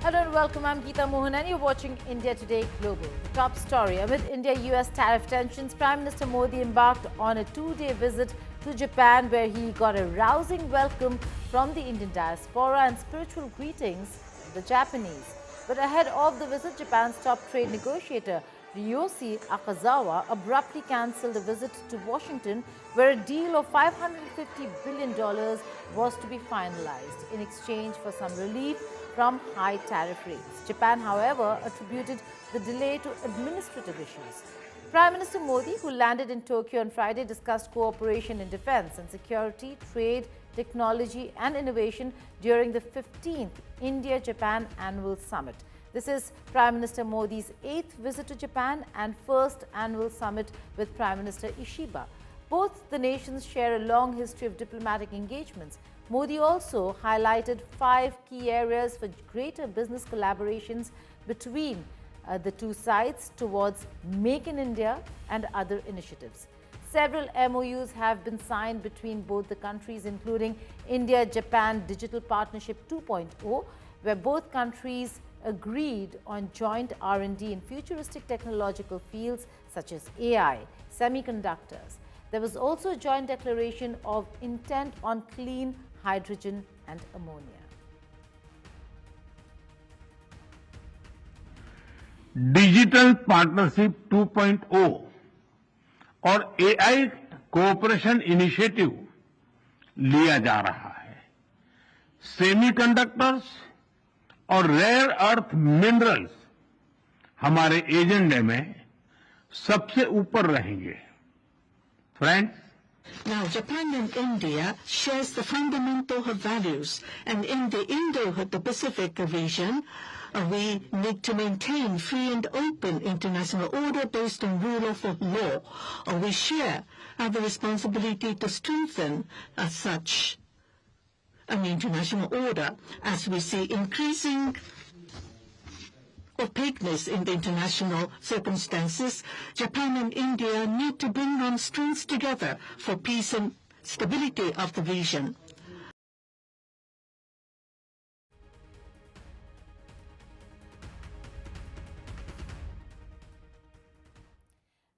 Hello and welcome. I'm Geeta Mohan and you're watching India Today Global. The top story: amid India-US tariff tensions, Prime Minister Modi embarked on a two-day visit to Japan where he got a rousing welcome from the Indian diaspora and spiritual greetings from the Japanese. But ahead of the visit, Japan's top trade negotiator Ryoshi Akazawa abruptly cancelled a visit to Washington where a deal of $550 billion was to be finalized in exchange for some relief from high tariff rates. Japan, however, attributed the delay to administrative issues. Prime Minister Modi, who landed in Tokyo on Friday, discussed cooperation in defense and security, trade, technology and innovation during the 15th India-Japan Annual Summit. This is Prime Minister Modi's 8th visit to Japan and first annual summit with Prime Minister Ishiba. Both the nations share a long history of diplomatic engagements. Modi also highlighted 5 key areas for greater business collaborations between the two sides towards Make in India and other initiatives. Several MOUs have been signed between both the countries, including India-Japan Digital Partnership 2.0, where both countries agreed on joint R&D in futuristic technological fields such as AI, semiconductors. There was also a joint declaration of intent on clean hydrogen and ammonia. Digital partnership 2.0 और AI cooperation initiative लिया जा रहा है। Semiconductors और rare earth minerals हमारे एजेंडे में सबसे ऊपर रहेंगे। Friends, now, Japan and India shares the fundamental values, and in the Indo-Pacific region, we need to maintain free and open international order based on rule of law. We share the responsibility to strengthen such an international order as we see increasing opaqueness in the international circumstances. Japan and India need to bring on strengths together for peace and stability of the region.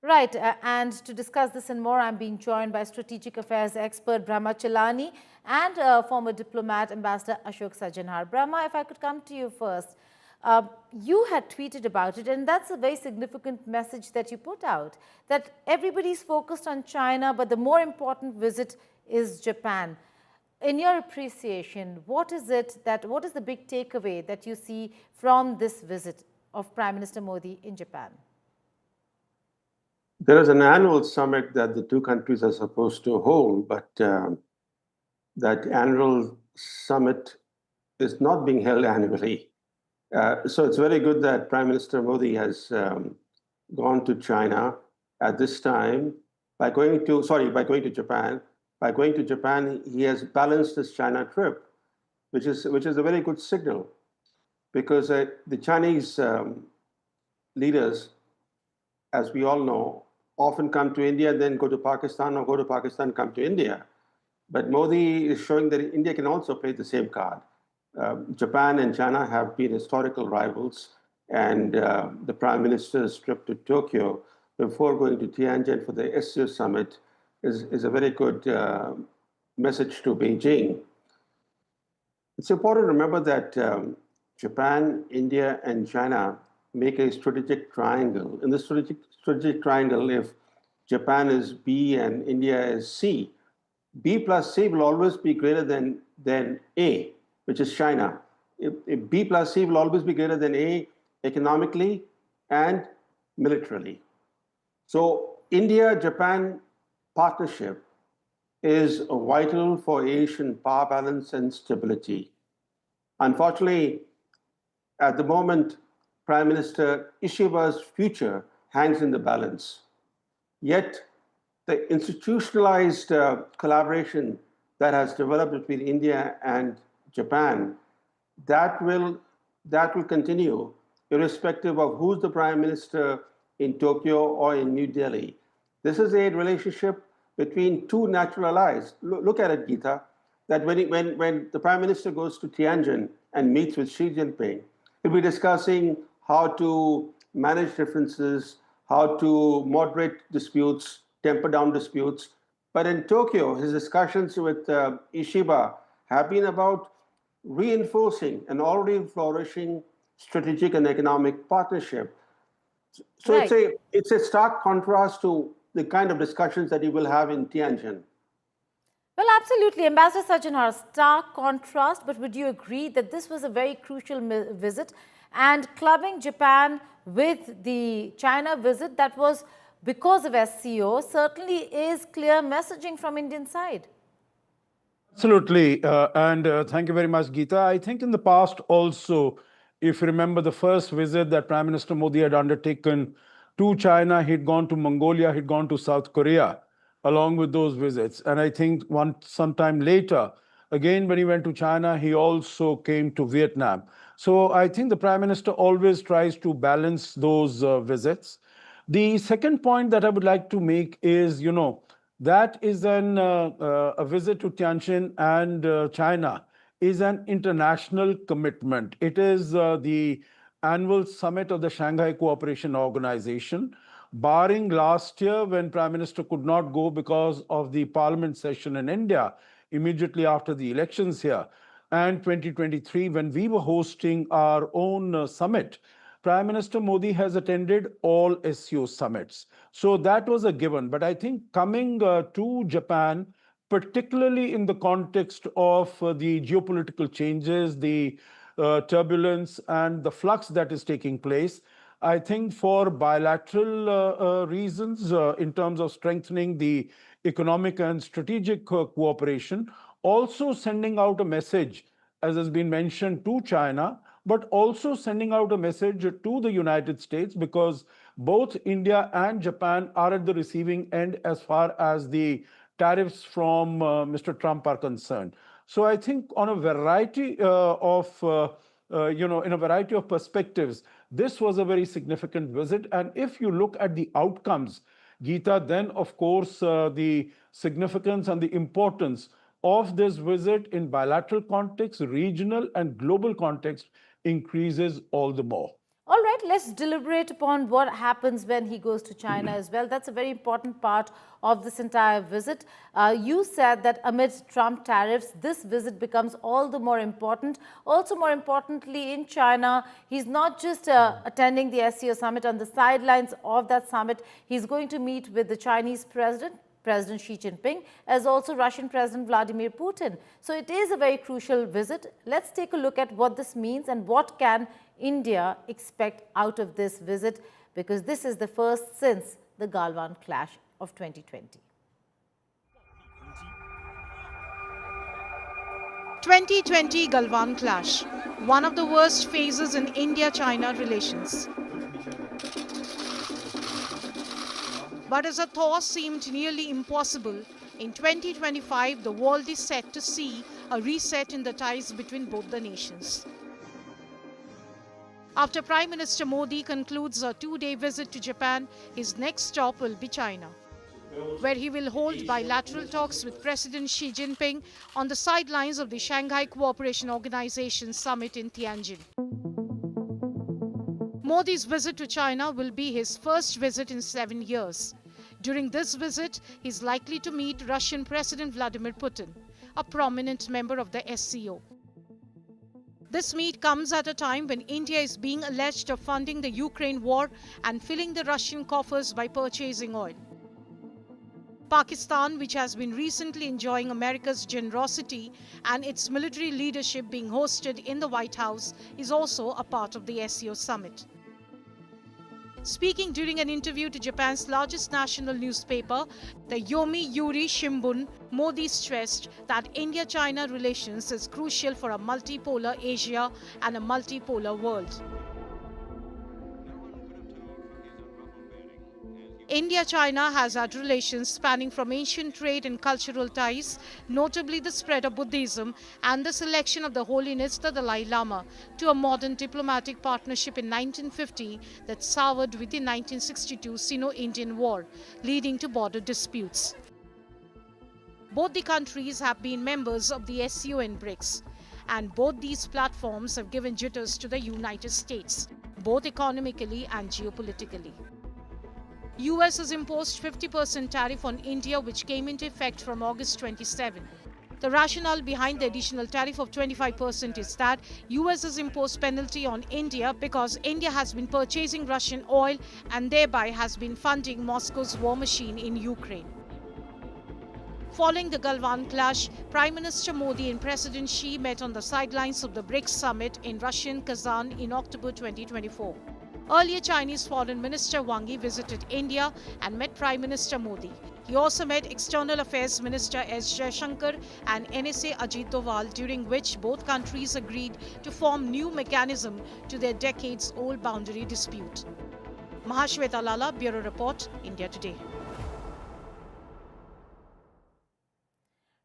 Right, and to discuss this and more, I'm being joined by strategic affairs expert Brahma Chalani and former diplomat Ambassador Ashok Sajjanhar. Brahma, if I could come to you first. You had tweeted about it, and that's a very significant message that you put out, that everybody's focused on China, but the more important visit is Japan. In your appreciation, what is the big takeaway that you see from this visit of Prime Minister Modi in Japan? There is an annual summit that the two countries are supposed to hold, but that annual summit is not being held annually. So it's very good that Prime Minister Modi has gone to China at this time by going to Japan. By going to Japan, he has balanced his China trip, which is a very good signal, because the Chinese leaders, as we all know, often come to India, then go to Pakistan, or go to Pakistan, come to India. But Modi is showing that India can also play the same card. Japan and China have been historical rivals, and the Prime Minister's trip to Tokyo before going to Tianjin for the SCO summit is a very good message to Beijing. It's important to remember that Japan, India, and China make a strategic triangle. In the strategic triangle, if Japan is B and India is C, B plus C will always be greater than A, which is China. If B plus C will always be greater than A economically and militarily. So India-Japan partnership is vital for Asian power balance and stability. Unfortunately, at the moment, Prime Minister Ishiba's future hangs in the balance. Yet, the institutionalized collaboration that has developed between India and Japan, that will continue irrespective of who's the Prime Minister in Tokyo or in New Delhi. This is a relationship between two natural allies. Look at it, Geeta, that when the Prime Minister goes to Tianjin and meets with Xi Jinping, He'll be discussing how to manage differences, how to moderate disputes, temper down disputes. But in Tokyo, his discussions with Ishiba have been about reinforcing an already flourishing strategic and economic partnership. So Right. it's a stark contrast to the kind of discussions that you will have in Tianjin. Well, absolutely. Ambassador Sajjan, stark contrast, but would you agree that this was a very crucial visit? And clubbing Japan with the China visit that was because of SCO certainly is clear messaging from Indian side. Absolutely. And thank you very much, Geeta. I think in the past also, if you remember the first visit that Prime Minister Modi had undertaken to China, he'd gone to Mongolia, he'd gone to South Korea along with those visits. And I think sometime later, again, when he went to China, he also came to Vietnam. So I think the Prime Minister always tries to balance those visits. The second point that I would like to make is, that is a visit to Tianjin and China is an international commitment. It is the annual summit of the Shanghai Cooperation Organization. Barring last year when Prime Minister could not go because of the Parliament session in India immediately after the elections here, and 2023 when we were hosting our own summit, Prime Minister Modi has attended all SCO summits. So that was a given. But I think coming to Japan, particularly in the context of the geopolitical changes, the turbulence, and the flux that is taking place, I think for bilateral reasons, in terms of strengthening the economic and strategic cooperation, also sending out a message, as has been mentioned, to China, but also sending out a message to the United States, because both India and Japan are at the receiving end as far as the tariffs from Mr. Trump are concerned. So I think on a variety in a variety of perspectives, this was a very significant visit. And if you look at the outcomes, Geeta, then of course the significance and the importance of this visit in bilateral context, regional and global context increases all the more. All right, let's deliberate upon what happens when he goes to China as well. That's a very important part of this entire visit. You said that amid Trump tariffs, this visit becomes all the more important. Also, more importantly, in China, he's not just attending the SCO summit. On the sidelines of that summit, he's going to meet with the Chinese President Xi Jinping, as also Russian President Vladimir Putin. So it is a very crucial visit. Let's take a look at what this means and what can India expect out of this visit, because this is the first since the Galwan clash of 2020. 2020 Galwan clash, one of the worst phases in India-China relations. But as a thaw seemed nearly impossible, in 2025 the world is set to see a reset in the ties between both the nations. After Prime Minister Modi concludes a two-day visit to Japan, his next stop will be China, where he will hold bilateral talks with President Xi Jinping on the sidelines of the Shanghai Cooperation Organization summit in Tianjin. Modi's visit to China will be his first visit in 7 years. During this visit, he is likely to meet Russian President Vladimir Putin, a prominent member of the SCO. This meet comes at a time when India is being alleged of funding the Ukraine war and filling the Russian coffers by purchasing oil. Pakistan, which has been recently enjoying America's generosity and its military leadership being hosted in the White House, is also a part of the SCO summit. Speaking during an interview to Japan's largest national newspaper, the Yomiuri Shimbun, Modi stressed that India-China relations is crucial for a multipolar Asia and a multipolar world. India-China has had relations spanning from ancient trade and cultural ties, notably the spread of Buddhism and the selection of the Holiness the Dalai Lama, to a modern diplomatic partnership in 1950 that soured with the 1962 Sino-Indian War, leading to border disputes. Both the countries have been members of the SCO and BRICS, and both these platforms have given jitters to the United States, both economically and geopolitically. US has imposed 50% tariff on India, which came into effect from August 27. The rationale behind the additional tariff of 25% is that US has imposed penalty on India because India has been purchasing Russian oil and thereby has been funding Moscow's war machine in Ukraine. Following the Galwan clash, Prime Minister Modi and President Xi met on the sidelines of the BRICS summit in Russian Kazan in October 2024. Earlier, Chinese Foreign Minister Wang Yi visited India and met Prime Minister Modi. He also met External Affairs Minister S. Jaishankar and NSA Ajit Doval, during which both countries agreed to form new mechanism to their decades-old boundary dispute. Mahashweta Lala, Bureau Report, India Today.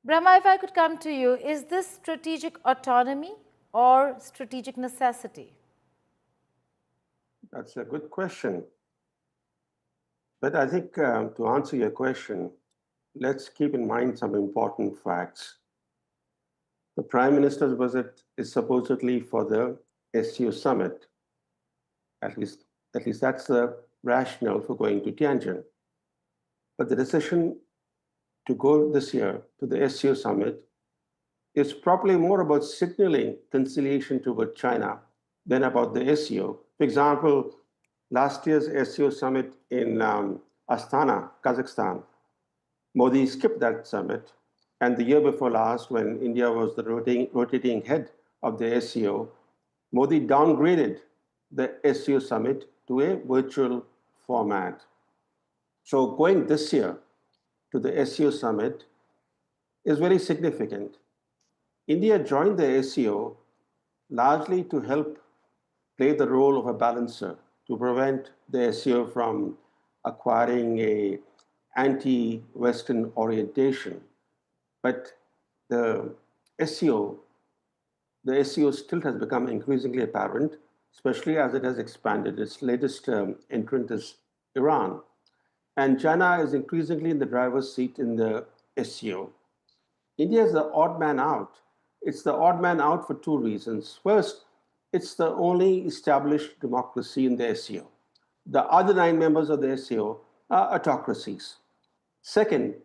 Brahma, if I could come to you, is this strategic autonomy or strategic necessity? That's a good question. But I think to answer your question, let's keep in mind some important facts. The Prime Minister's visit is supposedly for the SCO summit. At least that's the rationale for going to Tianjin. But the decision to go this year to the SCO summit is probably more about signaling conciliation toward China than about the SCO. For example, last year's SCO summit in Astana, Kazakhstan, Modi skipped that summit. And the year before last, when India was the rotating head of the SCO, Modi downgraded the SCO summit to a virtual format. So going this year to the SCO summit is very significant. India joined the SCO largely to help play the role of a balancer to prevent the SCO from acquiring a anti-Western orientation. But the SCO still has become increasingly apparent, especially as it has expanded. Its latest entrant is Iran. And China is increasingly in the driver's seat in the SCO. India is the odd man out. It's the odd man out for two reasons. First, it's the only established democracy in the SCO. The other 9 members of the SCO are autocracies. Second,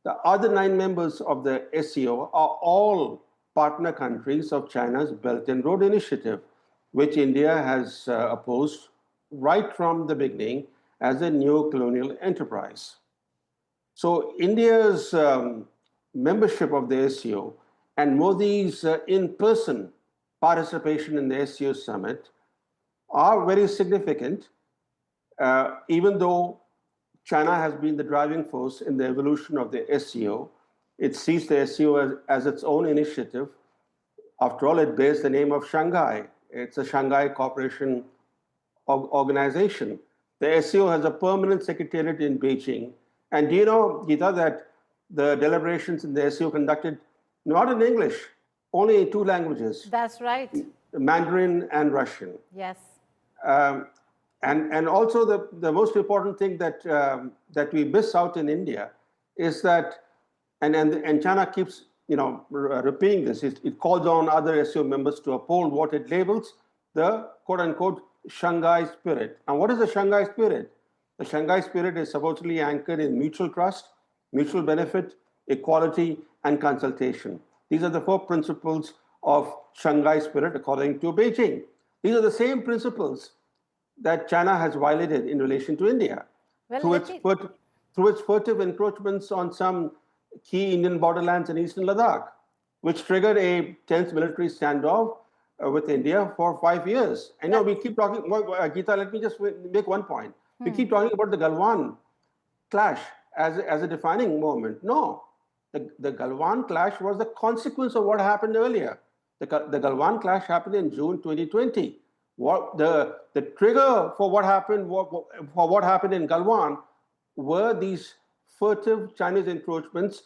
the other 9 members of the SCO are all partner countries of China's Belt and Road Initiative, which India has opposed right from the beginning as a neo-colonial enterprise. So India's membership of the SCO and Modi's in-person participation in the SCO summit are very significant, even though China has been the driving force in the evolution of the SCO. It sees the SCO as its own initiative. After all, it bears the name of Shanghai. It's a Shanghai Cooperation Organization. The SCO has a permanent secretariat in Beijing. And do you know, Geeta, that the deliberations in the SCO conducted not in English, only in 2 languages. That's right. Mandarin and Russian. Yes. And also the most important thing that we miss out in India is that, and China keeps repeating this, it calls on other SCO members to uphold what it labels the quote-unquote Shanghai spirit. And what is the Shanghai spirit? The Shanghai spirit is supposedly anchored in mutual trust, mutual benefit, equality, and consultation. These are the 4 principles of Shanghai spirit according to Beijing. These are the same principles that China has violated in relation to India through its furtive encroachments on some key Indian borderlands in eastern Ladakh, which triggered a tense military standoff with India for 5 years. And now we keep talking, Geeta, let me just make one point. We keep talking about the Galwan clash as a defining moment. No, the Galwan clash was the consequence of what happened earlier. The Galwan clash happened in June 2020. The trigger for what happened in Galwan were these furtive Chinese encroachments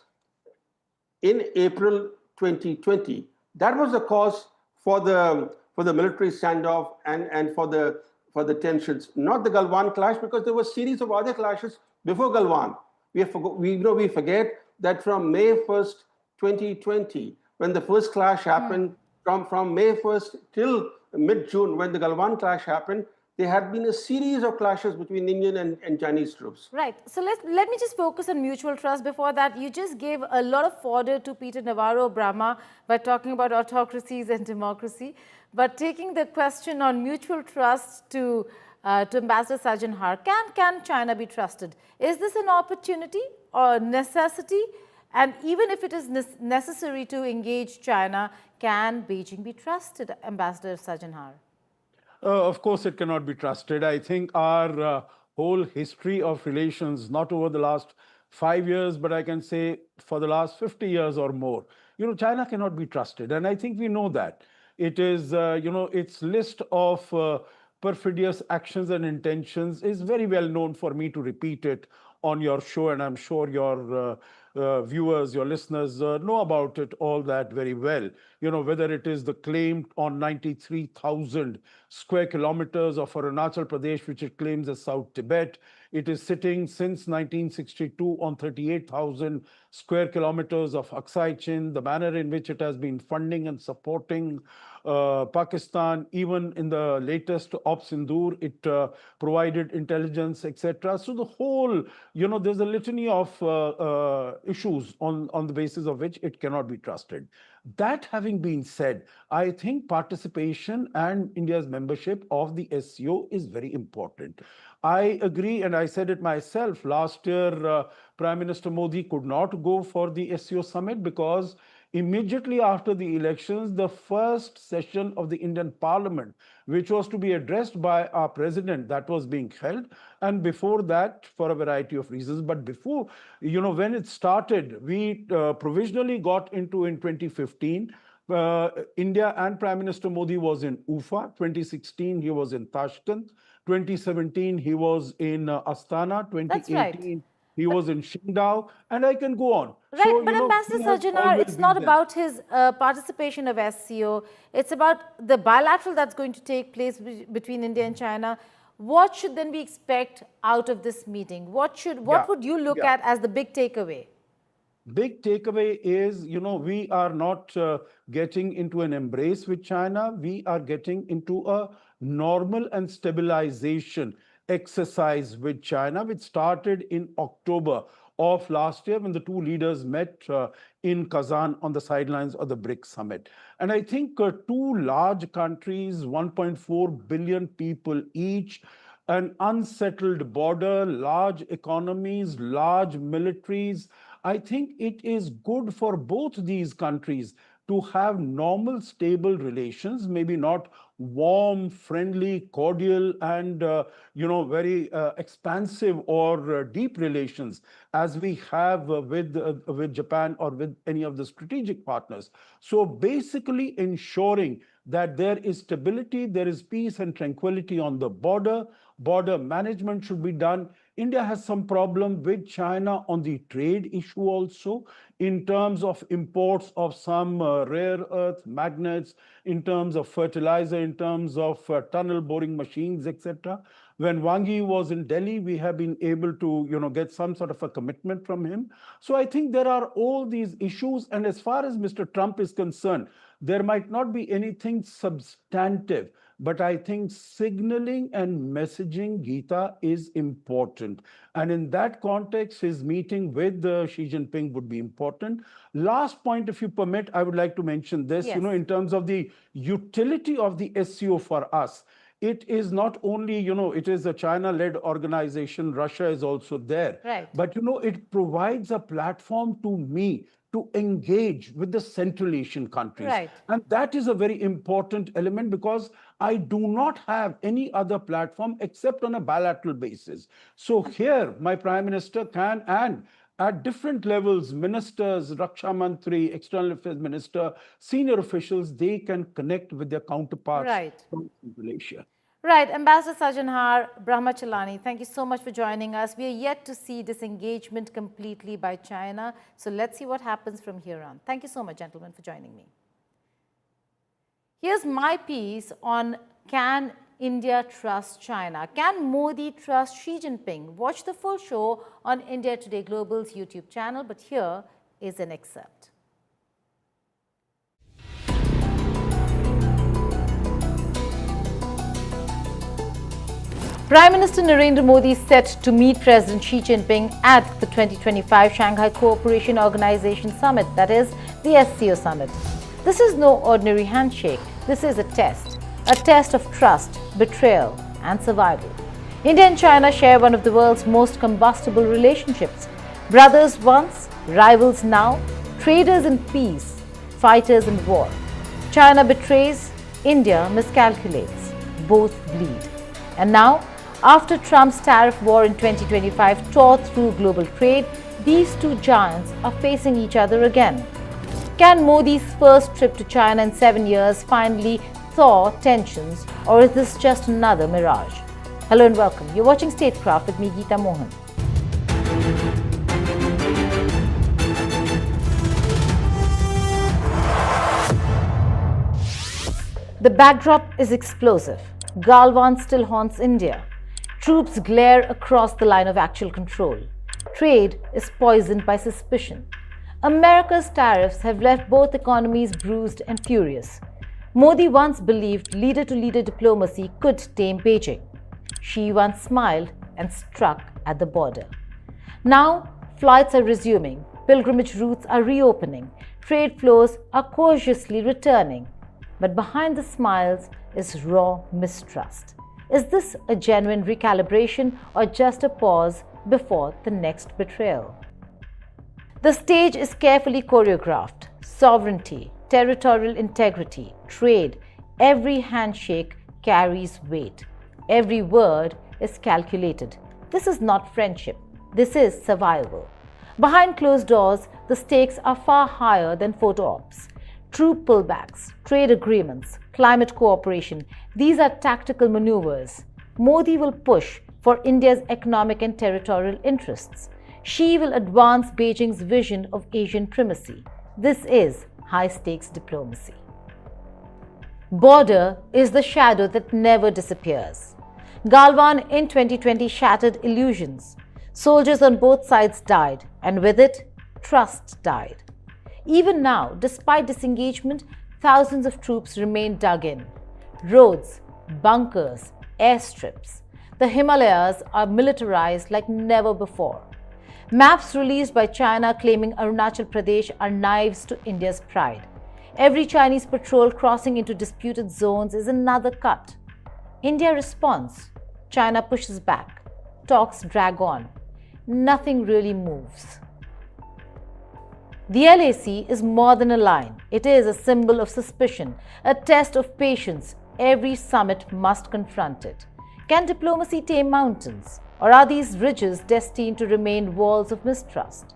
in April 2020. That was the cause for the military standoff and for the tensions, not the Galwan clash, because there were a series of other clashes before Galwan. We forget that from May 1st, 2020, when the first clash happened from May 1st till mid-June, when the Galwan clash happened, there had been a series of clashes between Indian and Chinese troops. Right. So let me just focus on mutual trust. Before that, you just gave a lot of fodder to Peter Navarro Brahma by talking about autocracies and democracy. But taking the question on mutual trust to Ambassador Sajjan Har, can China be trusted? Is this an opportunity or necessity? And even if it is necessary to engage China, can Beijing be trusted, Ambassador Sajjan Har? Of course, it cannot be trusted. I think our whole history of relations, not over the last 5 years, but I can say for the last 50 years or more, China cannot be trusted. And I think we know that. It is, its list of perfidious actions and intentions is very well known for me to repeat it on your show, and I'm sure your viewers, your listeners know about it all that very well. Whether it is the claim on 93,000 square kilometers of Arunachal Pradesh, which it claims as South Tibet. It is sitting since 1962 on 38,000 square kilometers of Aksai Chin, the manner in which it has been funding and supporting Pakistan. Even in the latest Op Sindoor, it provided intelligence, etc. So the whole, there's a litany of issues on the basis of which it cannot be trusted. That having been said, I think participation and India's membership of the SCO is very important. I agree, and I said it myself. Last year, Prime Minister Modi could not go for the SCO summit because immediately after the elections, the first session of the Indian Parliament, which was to be addressed by our president, that was being held. And before that, for a variety of reasons, but before, when it started, we provisionally got into in 2015. India and Prime Minister Modi was in Ufa. 2016, he was in Tashkent. 2017, he was in Astana. 2018, he was in Qingdao, and I can go on. Right, so, but Ambassador Sajjan Har, it's not about his participation of SCO. It's about the bilateral that's going to take place between India and China. What should then we expect out of this meeting? What would you look at as the big takeaway? Big takeaway is, we are not getting into an embrace with China. We are getting into a normal and stabilization exercise with China, which started in October of last year when the two leaders met in Kazan on the sidelines of the BRICS summit. And I think two large countries, 1.4 billion people each, an unsettled border, large economies, large militaries. I think it is good for both these countries to have normal, stable relations, maybe not warm, friendly, cordial, and very expansive or deep relations as we have with Japan or with any of the strategic partners. So basically ensuring that there is stability, there is peace and tranquility on the border. Border management should be done. India has some problem with China on the trade issue also, in terms of imports of some rare earth magnets, in terms of fertilizer, in terms of tunnel boring machines, etc. When Wang Yi was in Delhi, we have been able to, get some sort of a commitment from him. So I think there are all these issues. And as far as Mr. Trump is concerned, there might not be anything substantive, but I think signaling and messaging, Geeta, is important. And in that context, his meeting with Xi Jinping would be important. Last point, if you permit, I would like to mention this, yes. In terms of the utility of the SCO for us. It is not only, it is a China-led organization. Russia is also there. Right. But, it provides a platform to me to engage with the Central Asian countries. Right. And that is a very important element because I do not have any other platform except on a bilateral basis. So here, my Prime Minister can, and at different levels, ministers, Raksha Mantri, External Affairs Minister, senior officials, they can connect with their counterparts from Central Asia. Right. Ambassador Sajjan Har, Brahmachalani, thank you so much for joining us. We are yet to see disengagement completely by China. So let's see what happens from here on. Thank you so much, gentlemen, for joining me. Here's my piece on can India trust China? Can Modi trust Xi Jinping? Watch the full show on India Today Global's YouTube channel, but here is an excerpt. Prime Minister Narendra Modi is set to meet President Xi Jinping at the 2025 Shanghai Cooperation Organization Summit, that is, the SCO Summit. This is no ordinary handshake. This is a test of trust, betrayal, and survival. India and China share one of the world's most combustible relationships. Brothers once, rivals now, traders in peace, fighters in war. China betrays, India miscalculates. Both bleed. And now, after Trump's tariff war in 2025 tore through global trade, these two giants are facing each other again. Can Modi's first trip to China in 7 years finally thaw tensions, or is this just another mirage? Hello and welcome. You're watching Statecraft with me, Geeta Mohan. The backdrop is explosive. Galwan still haunts India. Troops glare across the line of actual control. Trade is poisoned by suspicion. America's tariffs have left both economies bruised and furious. Modi once believed leader-to-leader diplomacy could tame Beijing. Xi once smiled and struck at the border. Now, flights are resuming, pilgrimage routes are reopening, trade flows are cautiously returning. But behind the smiles is raw mistrust. Is this a genuine recalibration or just a pause before the next betrayal? The stage is carefully choreographed. Sovereignty, territorial integrity, trade, every handshake carries weight. Every word is calculated. This is not friendship. This is survival. Behind closed doors, the stakes are far higher than photo ops. Troop pullbacks, trade agreements, climate cooperation, these are tactical maneuvers. Modi will push for India's economic and territorial interests. Xi will advance Beijing's vision of Asian primacy. This is high-stakes diplomacy. Border is the shadow that never disappears. Galwan in 2020 shattered illusions. Soldiers on both sides died, and with it, trust died. Even now, despite disengagement, thousands of troops remain dug in. Roads, bunkers, airstrips. The Himalayas are militarized like never before. Maps released by China claiming Arunachal Pradesh are knives to India's pride. Every Chinese patrol crossing into disputed zones is another cut. India responds. China pushes back. Talks drag on. Nothing really moves. The LAC is more than a line. It is a symbol of suspicion, a test of patience. Every summit must confront it. Can diplomacy tame mountains? Or are these ridges destined to remain walls of mistrust?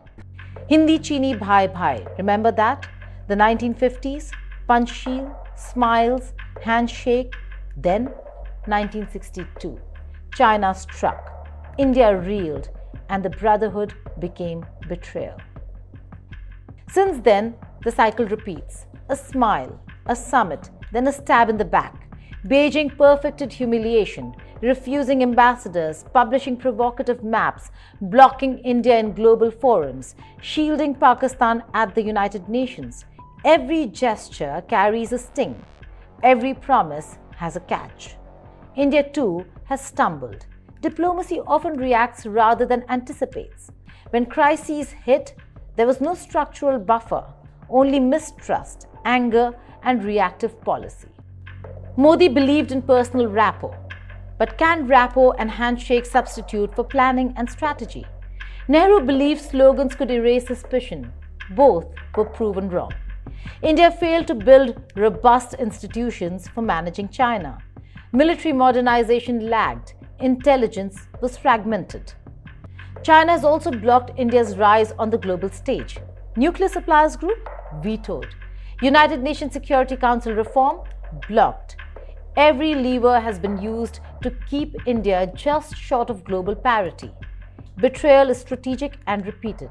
Hindi Chini Bhai Bhai, remember that? The 1950s, Panchsheel, smiles, handshake. Then, 1962, China struck, India reeled, and the brotherhood became betrayal. Since then, the cycle repeats. A smile, a summit, then a stab in the back. Beijing perfected humiliation, refusing ambassadors, publishing provocative maps, blocking India in global forums, shielding Pakistan at the United Nations. Every gesture carries a sting. Every promise has a catch. India too has stumbled. Diplomacy often reacts rather than anticipates. When crises hit, there was no structural buffer, only mistrust, anger, and reactive policy. Modi believed in personal rapport. But can rapport and handshake substitute for planning and strategy? Nehru believed slogans could erase suspicion. Both were proven wrong. India failed to build robust institutions for managing China. Military modernization lagged. Intelligence was fragmented. China has also blocked India's rise on the global stage. Nuclear suppliers group? Vetoed. United Nations Security Council reform? Blocked. Every lever has been used to keep India just short of global parity. Betrayal is strategic and repeated.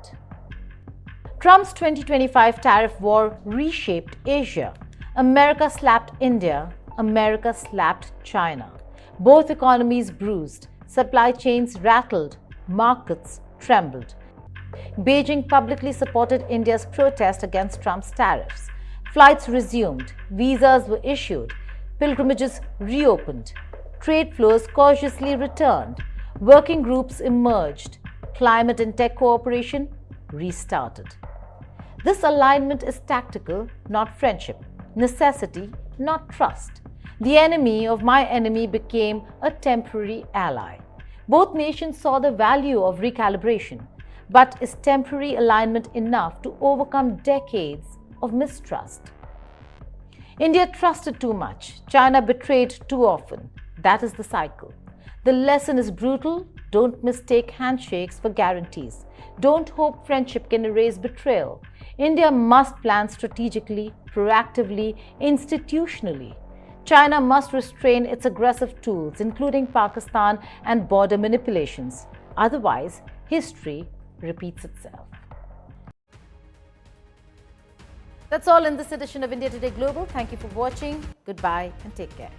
Trump's 2025 tariff war reshaped Asia. America slapped India. America slapped China. Both economies bruised. Supply chains rattled. Markets trembled. Beijing publicly supported India's protest against Trump's tariffs. Flights resumed. Visas were issued. Pilgrimages reopened. Trade flows cautiously returned. Working groups emerged. Climate and tech cooperation restarted. This alignment is tactical, not friendship. Necessity, not trust. The enemy of my enemy became a temporary ally. Both nations saw the value of recalibration. But is temporary alignment enough to overcome decades of mistrust? India trusted too much. China betrayed too often. That is the cycle. The lesson is brutal. Don't mistake handshakes for guarantees. Don't hope friendship can erase betrayal. India must plan strategically, proactively, institutionally. China must restrain its aggressive tools, including Pakistan and border manipulations. Otherwise, history repeats itself. That's all in this edition of India Today Global. Thank you for watching. Goodbye and take care.